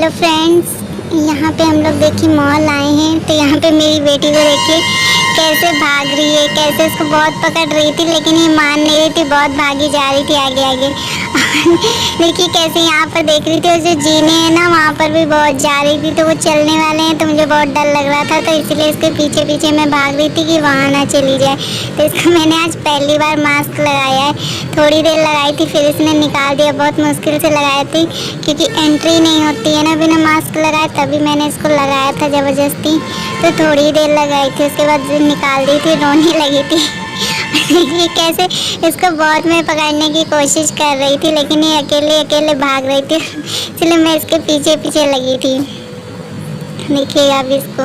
Hello friends, यहाँ पे हम लोग देखिए मॉल आए हैं। तो यहाँ पे मेरी बेटी को देखिए कैसे भाग रही है, कैसे इसको बहुत पकड़ रही थी लेकिन ये मान नहीं रही थी, बहुत भागी जा रही थी आगे आगे। देखिए कैसे यहाँ पर देख रही थी, और जो जीने हैं ना वहाँ पर भी बहुत जा रही थी। तो वो चलने वाले हैं तो मुझे बहुत डर लग रहा था, तो इसलिए इसके पीछे पीछे मैं भाग रही थी कि वहाँ ना चली जाए। तो इसका मैंने आज पहली बार मास्क लगाया है। थोड़ी देर लगाई थी फिर इसने निकाल दिया, बहुत मुश्किल से लगाई थी क्योंकि एंट्री नहीं होती है ना बिना मास्क लगाए, तभी मैंने इसको लगाया था ज़बरदस्ती। तो थोड़ी देर लगाई थी, उसके बाद निकाल दी थी, रोने लगी थी। ये कैसे इसको बहुत मैं पकड़ने की कोशिश कर रही थी लेकिन ये अकेले अकेले भाग रही थी, इसलिए मैं इसके पीछे पीछे लगी थी। देखिए अब इसको,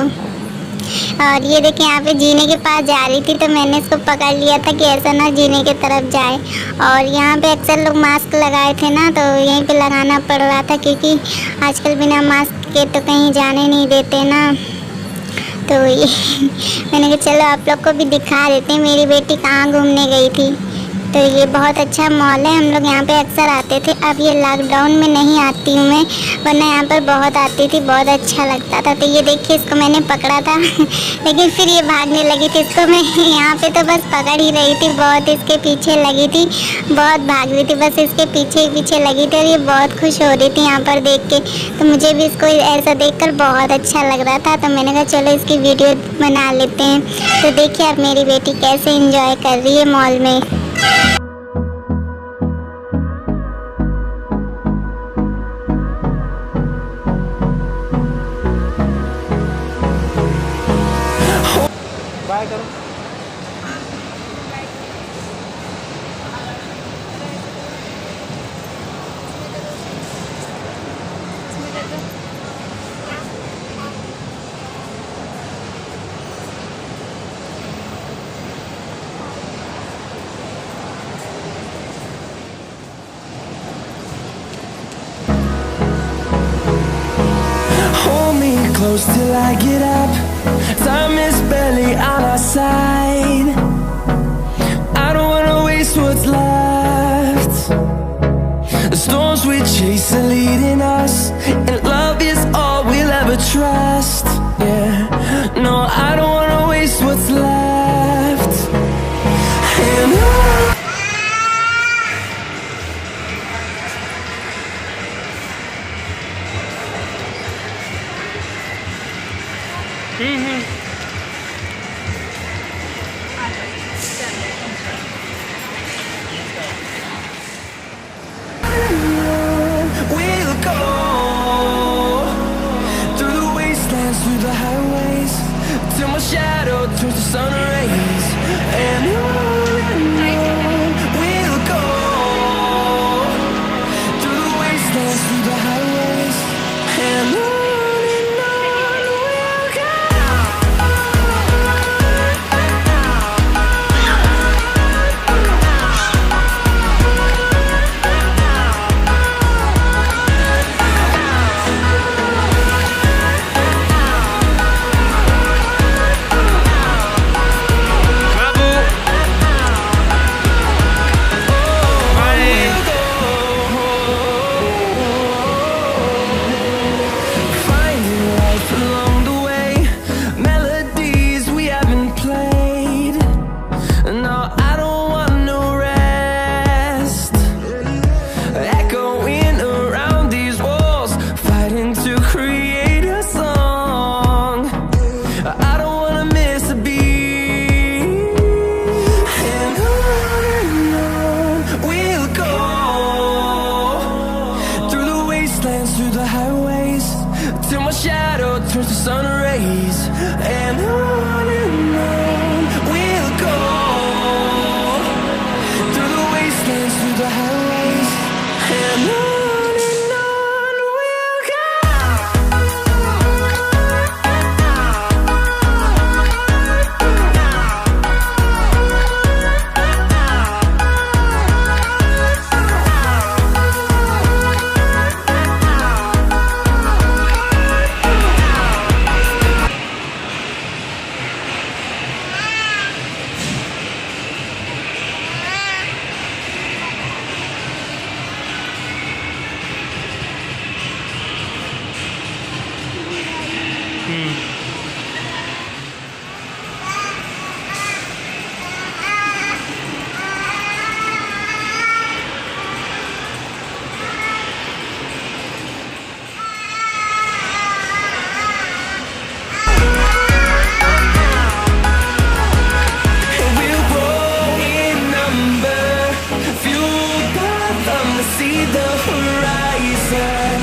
और ये देखिए यहाँ पे जीने के पास जा रही थी तो मैंने इसको पकड़ लिया था कि ऐसा ना जीने की तरफ जाए। और यहाँ पे अक्सर लोग मास्क लगाए थे ना, तो यहीं पे लगाना पड़ रहा था क्योंकि आजकल बिना मास्क के तो कहीं जाने नहीं देते ना। तो ये मैंने कहा चलो आप लोग को भी दिखा देते हैं मेरी बेटी कहाँ घूमने गई थी। तो ये बहुत अच्छा मॉल है, हम लोग यहाँ पे अक्सर आते थे। अब ये लॉकडाउन में नहीं आती हूँ मैं, वरना यहाँ पर बहुत आती थी, बहुत अच्छा लगता था। तो ये देखिए इसको मैंने पकड़ा था लेकिन फिर ये भागने लगी थी। इसको मैं यहाँ पे तो बस पकड़ ही रही थी, बहुत इसके पीछे लगी थी, बहुत भाग रही थी, बस इसके पीछे ही पीछे लगी थी। और ये बहुत खुश हो रही थी यहाँ पर देख के, तो मुझे भी इसको ऐसा देख कर बहुत अच्छा लग रहा था। तो मैंने कहा चलो इसकी वीडियो बना लेते हैं। तो देखिए अब मेरी बेटी कैसे इंजॉय कर रही है मॉल में। बाय करो। Hold me close till I get up. Time is barely on our side. I don't wanna waste what's left. The storms we chase are leading us, and love is all we'll ever trust. Yeah, no, I don't wanna waste what's left. And we'll go through the wastelands, through the highways, till my shadow turns to sun rays. And on we'll go through the wastelands, through the highways, and on we'll go. Through the highways, till my shadow turns to sun rays. And on we'll go through the wastelands, through the highways, and on we'll go. And we'll grow in number, fueled by them to see the horizon,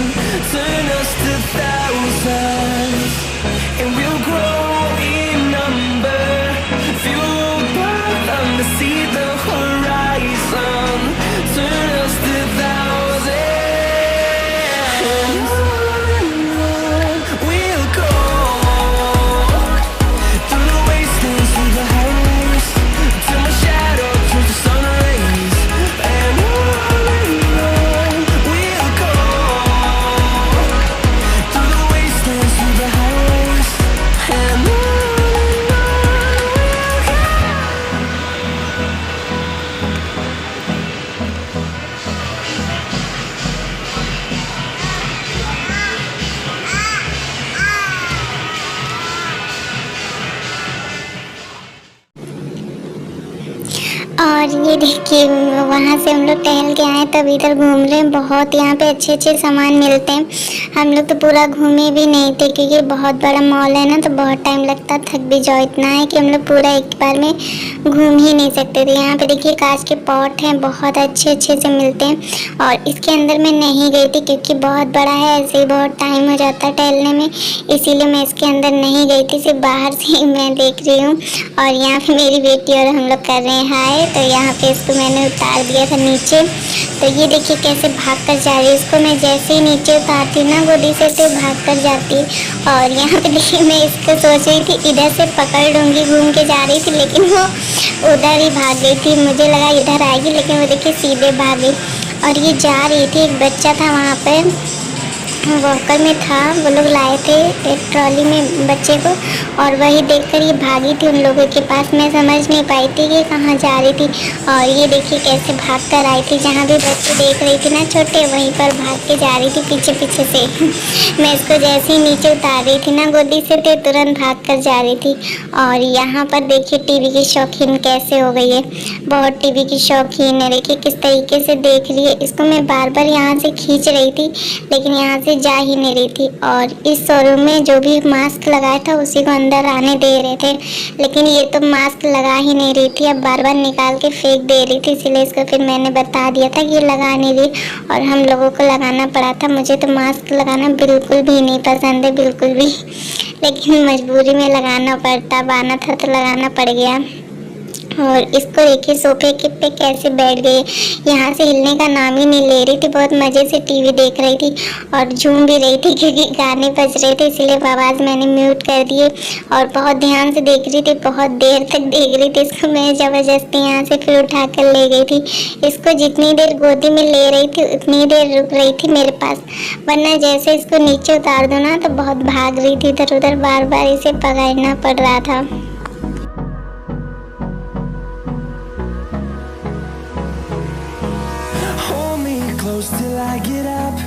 turn us to thousands. And we'll grow in number, fueled by them to see the horizon, turn us to thousands. And on we'll go, through the wastelands, through the highways, till my shadow turns to sun rays. And on we'll go, through the wastelands, through the highways. And on we'll go. और ये देखिए वहाँ से हम लोग टहल के आए तब इधर घूम रहे हैं। बहुत यहाँ पे अच्छे अच्छे सामान मिलते हैं। हम लोग तो पूरा घूमे भी नहीं थे क्योंकि बहुत बड़ा मॉल है ना, तो बहुत टाइम लगता, थक भी जाओ इतना है कि हम लोग पूरा एक बार में घूम ही नहीं सकते थे। यहाँ पे देखिए कांच के पॉट हैं, बहुत अच्छे अच्छे से मिलते हैं। और इसके अंदर मैं नहीं गई थी क्योंकि बहुत बड़ा है, ऐसे ही बहुत टाइम हो जाता है टहलने में, इसीलिए मैं इसके अंदर नहीं गई थी, सिर्फ बाहर से ही मैं देख रही हूँ। और यहाँ पे मेरी बेटी और हम लोग कर रहे हैं हाय, तो यहाँ पे इसको मैंने उतार दिया था नीचे। तो ये देखिए कैसे भाग कर जा रही है, इसको मैं जैसे ही नीचे उतारती ना गोदी से तो भाग कर जाती है। और यहाँ पे देखिए मैं इसको सोच रही थी इधर से पकड़ लूँगी, घूम के जा रही थी, लेकिन वो उधर ही भाग गई थी। मुझे लगा इधर आएगी, लेकिन वो देखिए सीधे भाग गई। और ये जा रही थी, एक बच्चा था वहाँ पे वॉकर में था, वो लोग लाए थे एक ट्रॉली में बच्चे को, और वही देखकर ये भागी थी उन लोगों के पास। मैं समझ नहीं पाई थी कि कहाँ जा रही थी। और ये देखिए कैसे भाग कर आई थी, जहाँ भी बच्चे देख रही थी ना छोटे, वहीं पर भाग के जा रही थी पीछे पीछे से। मैं इसको जैसे ही नीचे उतार रही थी ना गोदी से, तो तुरंत भाग कर जा रही थी। और यहाँ पर देखिए टीवी की शौकीन कैसे हो गई है, बहुत टीवी की शौकीन है। देखिए किस तरीके से देख रही है, इसको मैं बार बार यहाँ से खींच रही थी, लेकिन यहाँ से जा ही नहीं रही थी। और इस शोरूम में जो भी मास्क लगाया था उसी को अंदर आने दे रहे थे, लेकिन ये तो मास्क लगा ही नहीं रही थी, अब बार बार निकाल के फेंक दे रही थी। इसलिए इसको फिर मैंने बता दिया था कि ये लगा नहीं रही, और हम लोगों को लगाना पड़ा था। मुझे तो मास्क लगाना बिल्कुल भी नहीं पसंद है, बिल्कुल भी, लेकिन मजबूरी में लगाना पड़ता, अब आना था तो लगाना पड़ गया। और इसको देखिए सोफे के पे कैसे बैठ गई, यहाँ से हिलने का नाम ही नहीं ले रही थी। बहुत मज़े से टीवी देख रही थी और झूम भी रही थी क्योंकि गाने बज रहे थे, इसलिए आवाज़ मैंने म्यूट कर दिए। और बहुत ध्यान से देख रही थी, बहुत देर तक देख रही थी। इसको मैं ज़बरदस्ती यहाँ से फिर उठा कर ले गई थी। इसको जितनी देर गोदी में ले रही थी उतनी देर रुक रही थी मेरे पास, वरना जैसे इसको नीचे उतार दो ना तो बहुत भाग रही थी इधर उधर, बार बार इसे पकड़ना पड़ रहा था। Close till I get up.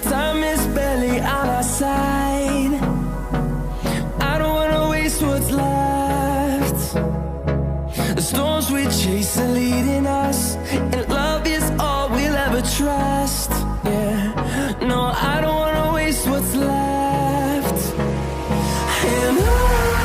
Time is barely on our side. I don't wanna waste what's left. The storms we chase are leading us, and love is all we'll ever trust. Yeah, no, I don't wanna waste what's left. And on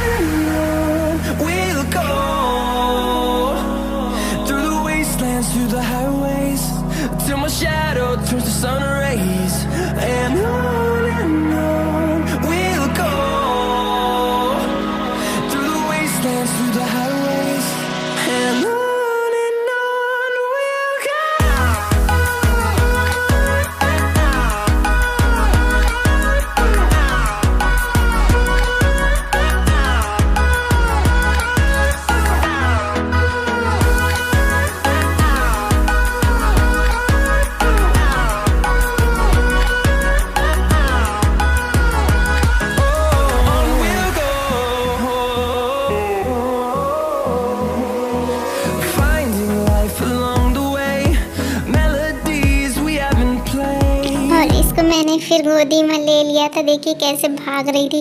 मैंने फिर गोदी में ले लिया था। देखिए कैसे भाग रही थी,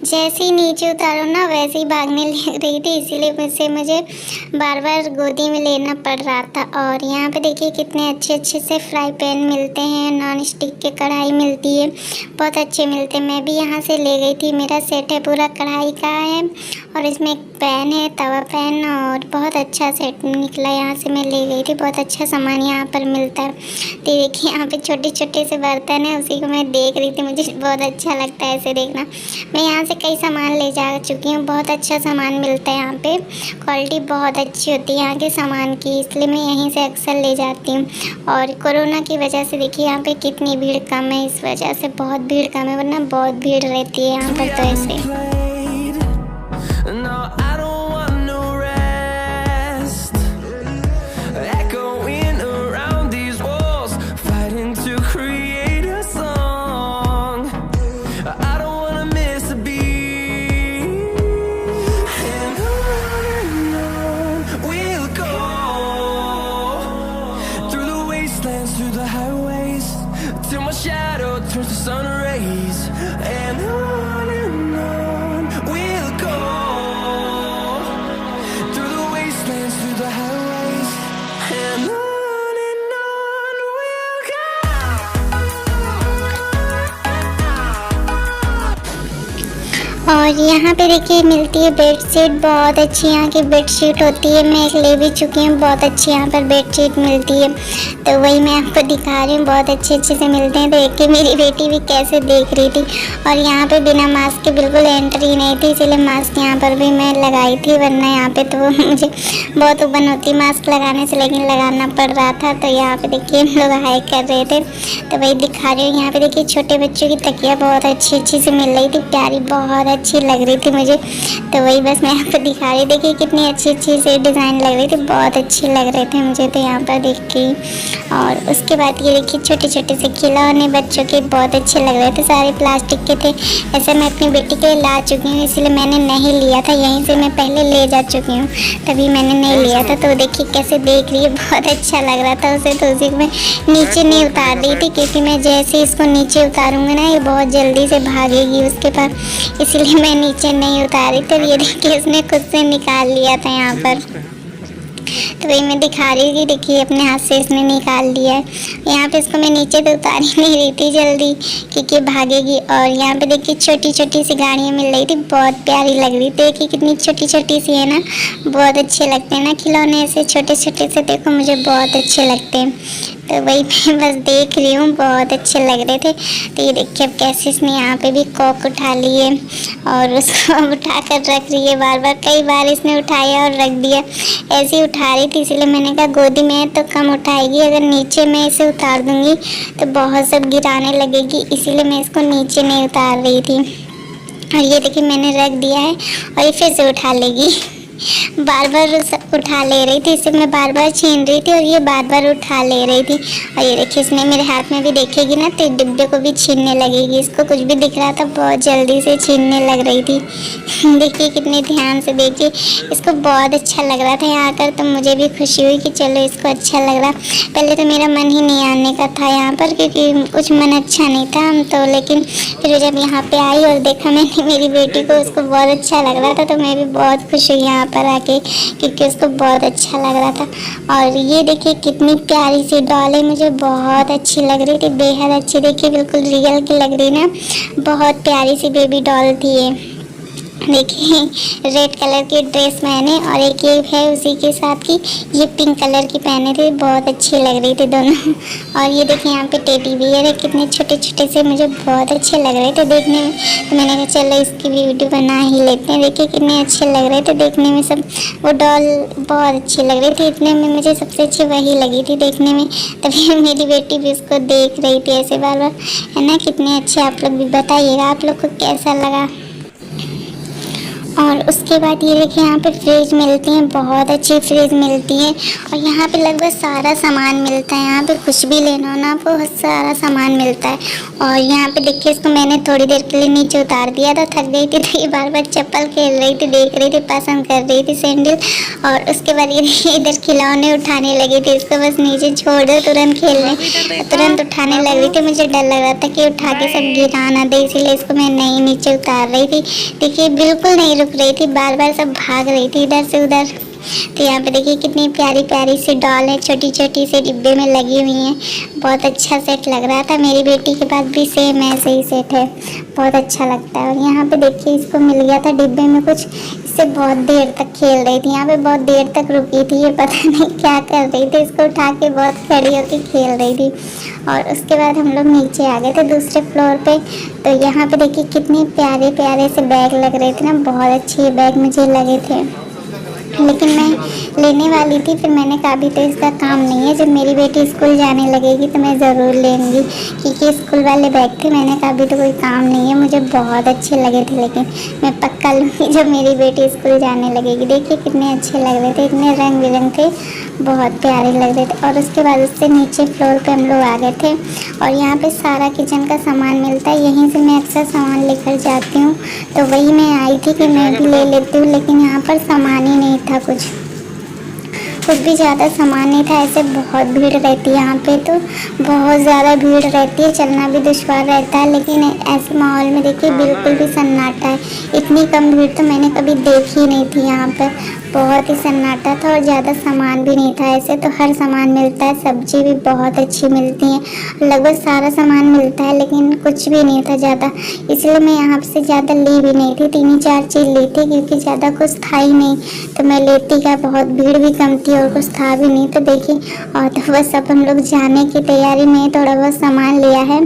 जैसे ही नीचे उतारो ना वैसे ही भागने लग रही थी, इसीलिए मुझे बार बार गोदी में लेना पड़ रहा था। और यहाँ पे देखिए कितने अच्छे अच्छे से फ्राई पैन मिलते हैं, नॉन स्टिक के कढ़ाई मिलती है, बहुत अच्छे मिलते हैं। मैं भी यहाँ से ले गई थी, मेरा सेट है पूरा कढ़ाई का है और इसमें एक पैन है, तवा पैन, और बहुत अच्छा सेट निकला। यहाँ से मैं ले गई थी, बहुत अच्छा सामान यहाँ पर मिलता है। तो देखिए यहाँ पे छोटे छोटे से बर्तन है, उसी को मैं देख रही थी, मुझे बहुत अच्छा लगता है ऐसे देखना। मैं यहाँ से कई सामान ले जा चुकी हूँ, बहुत अच्छा सामान मिलता है यहाँ पे, क्वालिटी बहुत अच्छी होती है यहाँ के सामान की, इसलिए मैं यहीं से अक्सर ले जाती हूँ। और कोरोना की वजह से देखिए यहाँ पे कितनी भीड़ कम है, इस वजह से बहुत भीड़ कम है, वरना बहुत भीड़ रहती है यहाँ पर। तो ऐसे No, I don't want no rest. Echoing around these walls, fighting to create a song. I don't wanna miss a beat. And on we'll go, through the wastelands, through the highways, till my shadow turns to sun rays. And on we'll go, through the wastelands, through the highways, and on we'll go. और यहाँ पे देखिए मिलती है bedsheet, बहुत अच्छी यहाँ की बेडशीट होती है, मैं एक ले भी चुकी हूँ, बहुत अच्छी यहाँ पर बेडशीट मिलती है। तो वही मैं आपको दिखा रही हूँ, बहुत अच्छे अच्छे से मिलते हैं। तो देख के मेरी बेटी भी कैसे देख रही थी। और यहाँ पे बिना मास्क के बिल्कुल एंट्री नहीं थी, इसलिए मास्क यहाँ पर भी मैं लगाई थी, वरना यहाँ पे तो मुझे बहुत उबन होती मास्क लगाने से, लेकिन लगाना पड़ रहा था। तो यहाँ पे देखिए हम लोग हाई कर रहे थे, तो वही दिखा रही हूँ। यहाँ पे देखिए छोटे बच्चों की तकिया बहुत अच्छी अच्छी से मिल रही थी, प्यारी, बहुत अच्छी लग रही थी मुझे। तो वही बस मैं आपको दिखा रही, देखिए कितनी अच्छी अच्छी से डिज़ाइन लग रही थी, बहुत अच्छी लग रहे थे मुझे तो यहाँ पर देख के। और उसके बाद ये देखिए छोटे छोटे से खिलौने बच्चों के बहुत अच्छे लग रहे थे, सारे प्लास्टिक के थे। ऐसे मैं अपनी बेटी के लिए ला चुकी हूँ, इसलिए मैंने नहीं लिया था, यहीं से मैं पहले ले जा चुकी हूँ, तभी मैंने नहीं लिया था। तो देखिए कैसे देख रही है, बहुत अच्छा लग रहा था उसे। तो उसी को मैं नीचे नहीं उतार रही थी, क्योंकि मैं जैसे इसको नीचे उतारूँगी ना ये बहुत जल्दी से भागेगी उसके पास, इसलिए मैं नीचे नहीं उतारी। तो ये देखिए उसने खुद से निकाल लिया था यहाँ पर। तो वही मैं दिखा रही थी, देखिए अपने हाथ से इसने निकाल लिया है। यहाँ पे इसको मैं नीचे तो उतार ही नहीं रही थी जल्दी, क्योंकि भागेगी। और यहाँ पे देखिए छोटी छोटी सी गाड़ियाँ मिल रही थी, बहुत प्यारी लग रही थी। देखिए कितनी छोटी छोटी सी है ना, बहुत अच्छे लगते हैं ना खिलौने ऐसे छोटे छोटे से, देखो मुझे बहुत अच्छे लगते हैं। तो वही मैं बस देख रही हूँ, बहुत अच्छे लग रहे थे। तो ये देखिए अब कैसे इसने यहाँ पे भी कॉक उठा लिए और उसको अब उठा कर रख रही है, बार बार कई बार इसने उठाया और रख दिया, ऐसे ही उठा रही थी। इसलिए मैंने कहा गोदी में तो कम उठाएगी, अगर नीचे मैं इसे उतार दूँगी तो बहुत सब गिराने लगेगी, इसीलिए मैं इसको नीचे नहीं उतार रही थी। और ये देखिए मैंने रख दिया है और ये फिर से उठा लेगी, बार बार उठा ले रही थी, इसे मैं बार बार छीन रही थी और ये बार बार उठा ले रही थी। और ये देखिए इसने मेरे हाथ में भी देखेगी ना तो डिब्बे को भी छीनने लगेगी, इसको कुछ भी दिख रहा था बहुत जल्दी से छीनने लग रही थी। देखिए कितने ध्यान से, देखिए इसको बहुत अच्छा लग रहा था यहाँ आकर, तो मुझे भी खुशी हुई कि चलो इसको अच्छा लग रहा। पहले तो मेरा मन ही नहीं आने का था यहाँ पर, क्योंकि कुछ मन अच्छा नहीं था हम तो, लेकिन फिर जब यहाँ पे आई और देखा मैंने मेरी बेटी को, उसको बहुत अच्छा लग रहा था, तो मैं भी बहुत खुश हुई यहाँ पर आके, क्योंकि उसको बहुत अच्छा लग रहा था। और ये देखिए कितनी प्यारी सी डॉल है, मुझे बहुत अच्छी लग रही थी, बेहद अच्छी। देखिए बिल्कुल रियल की लग रही ना, बहुत प्यारी सी बेबी डॉल थी ये। देखिए रेड कलर की ड्रेस पहने और एक ये है उसी के साथ की, ये पिंक कलर की पहने थे, बहुत अच्छी लग रही थी दोनों। और ये देखिए यहाँ पे टेडी बियर है, कितने छोटे छोटे से, मुझे बहुत अच्छे लग रहे थे देखने में। तो मैंने कहा चलो इसकी भी वीडियो बना ही लेते हैं। देखिए कितने अच्छे लग रहे थे देखने में सब, वो डॉल बहुत अच्छी लग रही थी, इतने में मुझे सबसे अच्छी वही लगी थी देखने में। तभी मेरी बेटी भी उसको देख रही थी ऐसे बार बार, है ना। कितने अच्छे, आप लोग भी बताइएगा आप लोग को कैसा लगा। और उसके बाद ये देखिए यहाँ पे फ्रिज मिलती हैं, बहुत अच्छी फ्रिज मिलती है। और यहाँ पे लगभग सारा सामान मिलता है, यहाँ पे कुछ भी लेना हो ना बहुत सारा सामान मिलता है। और यहाँ पे देखिए इसको मैंने थोड़ी देर के लिए नीचे उतार दिया था, थक गई थी तो ये बार बार चप्पल खेल रही थी, देख रही थी, पसंद कर रही थी सैंडल। और उसके बाद ये देखिए इधर खिलौने उठाने लगी थी, इसको बस नीचे छोड़ दो तुरंत खेलने, तुरंत उठाने लग रही थी। मुझे डर लग रहा था कि उठा के सब गिरा ना दे, इसीलिए इसको मैं नहीं नीचे उतार रही थी। देखिए बिल्कुल नहीं रुक रही थी, बार बार सब भाग रही थी इधर से उधर। तो यहाँ पे देखिए कितनी प्यारी प्यारी सी डॉल है, छोटी छोटी से डिब्बे में लगी हुई हैं। बहुत अच्छा सेट लग रहा था, मेरी बेटी के पास भी सेम ऐसे ही सेट है, बहुत अच्छा लगता है। और यहाँ पे देखिए इसको मिल गया था डिब्बे में कुछ, इससे बहुत देर तक खेल रही थी, यहाँ पे बहुत देर तक रुकी थी, ये पता नहीं क्या कर रही थी, इसको उठा के बहुत खड़ी होकर खेल रही थी। और उसके बाद हम लोग नीचे आ गए थे दूसरे फ्लोर पे। तो यहाँ पे देखिए कितने प्यारे प्यारे से बैग लग रहे थे ना, बहुत अच्छे बैग मुझे लगे थे, लेकिन मैं लेने वाली थी, फिर मैंने कहा अभी तो इसका काम नहीं है, जब मेरी बेटी स्कूल जाने लगेगी तो मैं ज़रूर लेंगी, क्योंकि स्कूल वाले बैग थे। मैंने कहा अभी तो कोई काम नहीं है, मुझे बहुत अच्छे लगे थे, लेकिन मैं पक्का लूँगी जब मेरी बेटी स्कूल जाने लगेगी। देखिए कितने अच्छे लग रहे थे, इतने रंग बिरंग थे, बहुत प्यारे लग रहे थे। और उसके बाद उससे नीचे फ्लोर पे हम लोग आ गए थे। और यहाँ पे सारा किचन का सामान मिलता है, यहीं से मैं अक्सर सामान लेकर जाती हूँ, तो वही मैं आई थी कि मैं भी ले लेती हूँ, लेकिन यहाँ पर सामान ही नहीं था, कुछ भी ज़्यादा सामान नहीं था। ऐसे बहुत भीड़ रहती है यहाँ पे, तो बहुत ज़्यादा भीड़ रहती है, चलना भी दुश्वार रहता है। लेकिन ऐसे माहौल में देखिए बिल्कुल भी सन्नाटा है, इतनी कम भीड़ तो मैंने कभी देखी नहीं थी यहाँ पर, बहुत ही सन्नाटा था। और ज़्यादा सामान भी नहीं था, ऐसे तो हर सामान मिलता है, सब्जी भी बहुत अच्छी मिलती है, लगभग सारा सामान मिलता है, लेकिन कुछ भी नहीं था ज़्यादा, इसलिए मैं यहाँ से ज़्यादा ली भी नहीं थी, 3-4 चीज़ ली थी, क्योंकि ज़्यादा कुछ था ही नहीं, तो मैं लेती क्या, बहुत भीड़ भी कम थी और कुछ था भी नहीं। तो देखिए, और तो बस अब हम लोग जाने की तैयारी में, थोड़ा बहुत सामान लिया है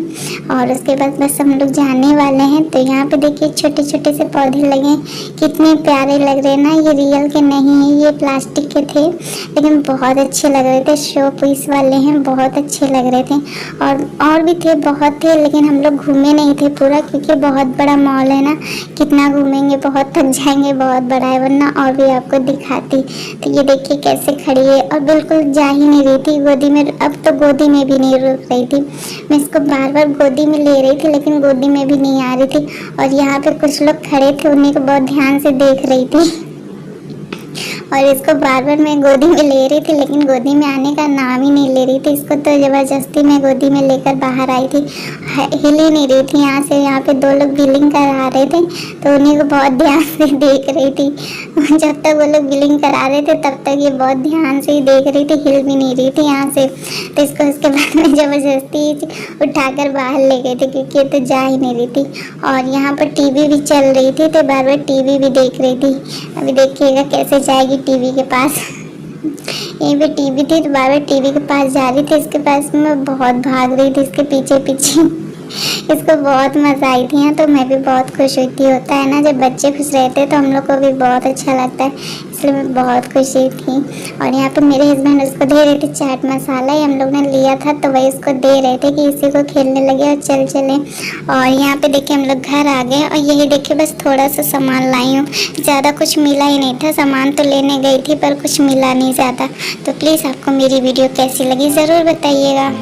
और उसके बाद बस हम लोग जाने वाले हैं। तो यहाँ पे देखिए छोटे छोटे से पौधे लगे, कितने प्यारे लग रहे हैं ना, ये रियल के नहीं है, ये प्लास्टिक के थे, लेकिन बहुत अच्छे लग रहे थे, शो पीस वाले हैं, बहुत अच्छे लग रहे थे। और भी थे, बहुत थे, लेकिन हम लोग घूमे नहीं थे पूरा, क्योंकि बहुत बड़ा मॉल है ना, कितना घूमेंगे, बहुत थक जाएंगे, बहुत बड़ा है, वरना और भी आपको दिखाती। तो ये देखिए कैसे खड़ी है और बिल्कुल जा ही नहीं रही थी गोदी में, अब तो गोदी में भी नहीं रुक रही थी, मैं इसको बार बार गोदी में ले रही थी, लेकिन गोदी में भी नहीं आ रही थी। और यहाँ पे कुछ लोग खड़े थे, उन्हीं को बहुत ध्यान से देख रही थी, और इसको बार बार मैं गोदी में ले रही थी, लेकिन गोदी में आने का नाम ही नहीं ले रही थी। इसको तो ज़बरदस्ती मैं गोदी में लेकर बाहर आई थी, हिल ही नहीं रही थी यहाँ से। यहाँ पे 2 लोग बिलिंग करा रहे थे, तो उन्हीं को बहुत ध्यान से देख रही थी। जब तक वो लोग बिलिंग करा रहे थे तब तक ये बहुत ध्यान से ही देख रही थी, हिल भी नहीं रही थी यहाँ से। तो इसको उसके बाद में ज़बरदस्ती उठाकर बाहर ले गए थे, क्योंकि ये तो जा ही नहीं रही थी। और यहाँ पर टीवी भी चल रही थी, तो बार बार टीवी भी देख रही थी। अभी देखिएगा कैसे जाएगी टीवी के पास। यहीं पे टीवी थी, तो बार बार टीवी के पास जा रही थी, इसके पास मैं बहुत भाग रही थी, इसके पीछे पीछे। इसको बहुत मज़ा आई थी, तो मैं भी बहुत खुश हुई थी। होता है ना, जब बच्चे खुश रहते हैं तो हम लोग को भी बहुत अच्छा लगता है, इसलिए मैं बहुत खुशी थी। और यहाँ पे मेरे हस्बैंड उसको दे रहे थे चाट मसाला, ही हम लोग ने लिया था, तो वही उसको दे रहे थे कि इसी को खेलने लगे और चले। और यहाँ पे देखिए हम लोग घर आ गए, और यही देखिए बस थोड़ा सा सामान लाई हूँ, ज़्यादा कुछ मिला ही नहीं था। सामान तो लेने गई थी पर कुछ मिला नहीं ज़्यादा। तो प्लीज़ आपको मेरी वीडियो कैसी लगी ज़रूर बताइएगा।